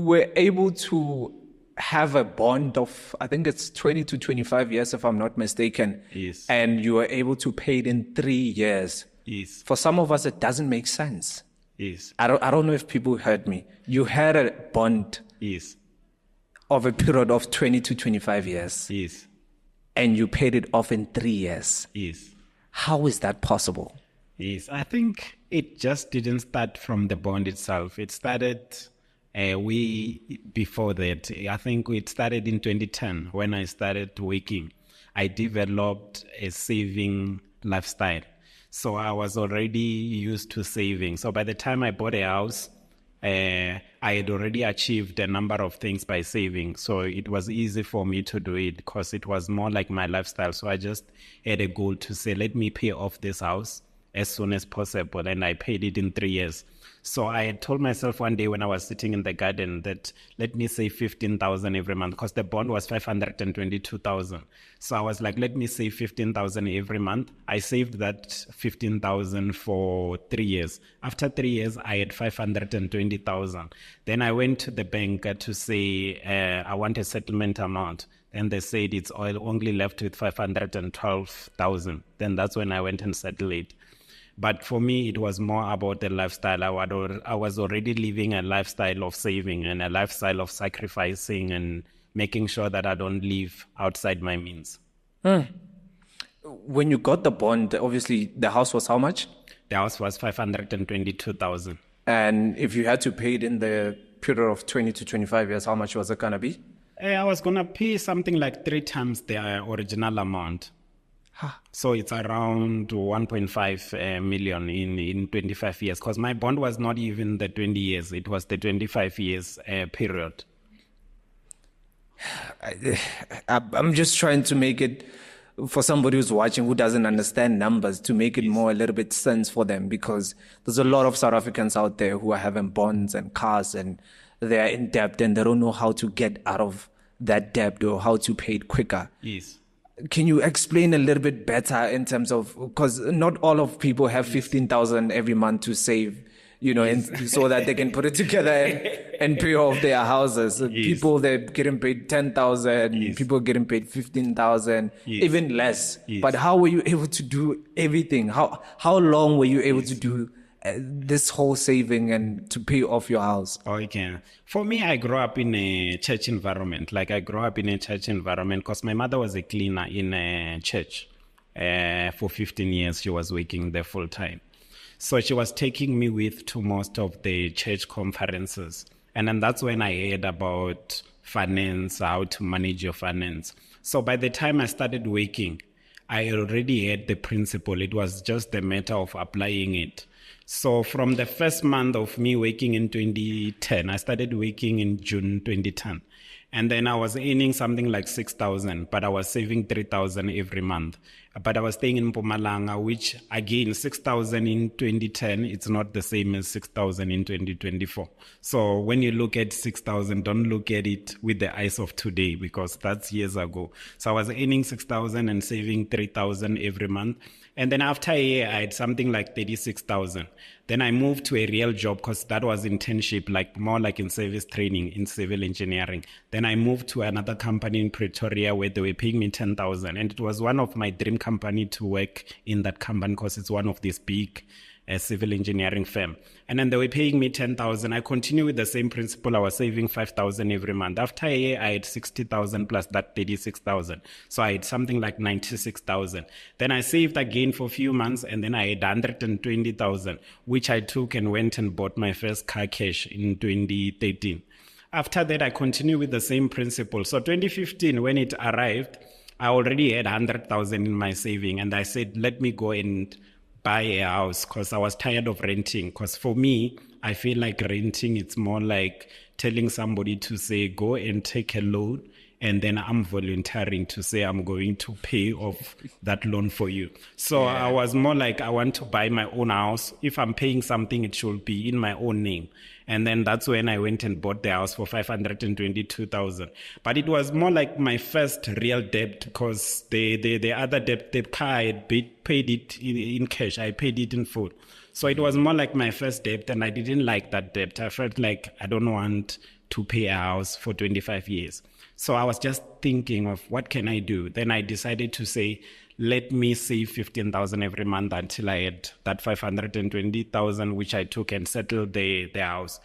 were able to have a bond of, I think it's 20 to 25 years, if I'm not mistaken. Yes. And you were able to pay it in 3 years. Yes. For some of us, it doesn't make sense. Yes. I don't know if people heard me. You had a bond Yes. of a period of 20 to 25 years. Yes. And you paid it off in 3 years. Yes. How is that possible? Yes. I think it just didn't start from the bond itself. It started before that. I think it started in 2010 when I started working. I developed a saving lifestyle. So I was already used to saving. So by the time I bought a house, I had already achieved a number of things by saving. So it was easy for me to do it because it was more like my lifestyle. So I just had a goal to say, let me pay off this house as soon as possible. And I paid it in 3 years. So I had told myself one day when I was sitting in the garden that let me save 15,000 every month because the bond was 522,000. So I was like, let me save 15,000 every month. I saved that 15,000 for 3 years. After 3 years, I had 520,000. Then I went to the bank to say, I want a settlement amount. And they said it's only left with 512,000. Then that's when I went and settled it. But for me, it was more about the lifestyle. I was already living a lifestyle of saving and a lifestyle of sacrificing and making sure that I don't live outside my means. When you got the bond, obviously the house was how much? The house was 522,000. And if you had to pay it in the period of 20 to 25 years, how much was it going to be? I was going to pay something like 3 times the original amount. So it's around 1.5 million in 25 years because my bond was not even the 20 years. It was the 25 years period. I'm just trying to make it, for somebody who's watching who doesn't understand numbers, to make it more a little bit sense for them, because there's a lot of South Africans out there who are having bonds and cars and they're in debt and they don't know how to get out of that debt or how to pay it quicker. Yes. Can you explain a little bit better in terms of, because not all of people have 15,000 every month to save, and so that they can put it together and pay off their houses. Yes. People, they're getting paid 10,000, yes. People getting paid 15,000, yes. Even less. Yes. But how were you able to do everything? How long were you able to do this whole saving and to pay off your house? Okay. For me, I grew up in a church environment. Because my mother was a cleaner in a church. For 15 years, she was working there full time. So she was taking me to most of the church conferences. And then that's when I heard about finance, how to manage your finance. So by the time I started working, I already had the principle. It was just the matter of applying it. So from the first month of me working in 2010, I started working in June 2010. And then I was earning something like 6,000, but I was saving 3,000 every month. But I was staying in Mpumalanga, which again, 6,000 in 2010, it's not the same as 6,000 in 2024. So when you look at 6,000, don't look at it with the eyes of today, because that's years ago. So I was earning 6,000 and saving 3,000 every month. And then after a year, I had something like 36,000. Then I moved to a real job because that was internship, more like in service training in civil engineering. Then I moved to another company in Pretoria where they were paying me 10,000. And it was one of my dream company to work in that company because it's one of these big civil engineering firm. And then they were paying me 10,000. I continued with the same principle. I was saving 5,000 every month. After a year, I had 60,000 plus that 36,000. So I had something like 96,000. Then I saved again for a few months, and then I had 120,000, which I took and went and bought my first car cash in 2013. After that, I continued with the same principle. So 2015, when it arrived, I already had 100,000 in my saving. And I said, let me go and buy a house because I was tired of renting. Because for me, I feel like renting, it's more like telling somebody to say, go and take a loan. And then I'm volunteering to say I'm going to pay off that loan for you. So I was more like, I want to buy my own house. If I'm paying something, it should be in my own name. And then that's when I went and bought the house for 522,000. But it was more like my first real debt because the other debt, the car, I had paid it in cash. I paid it in full. So it was more like my first debt, and I didn't like that debt. I felt like I don't want to pay a house for 25 years. So I was just thinking of what can I do? Then I decided to say, let me save 15,000 every month until I had that 520,000, which I took and settled the house.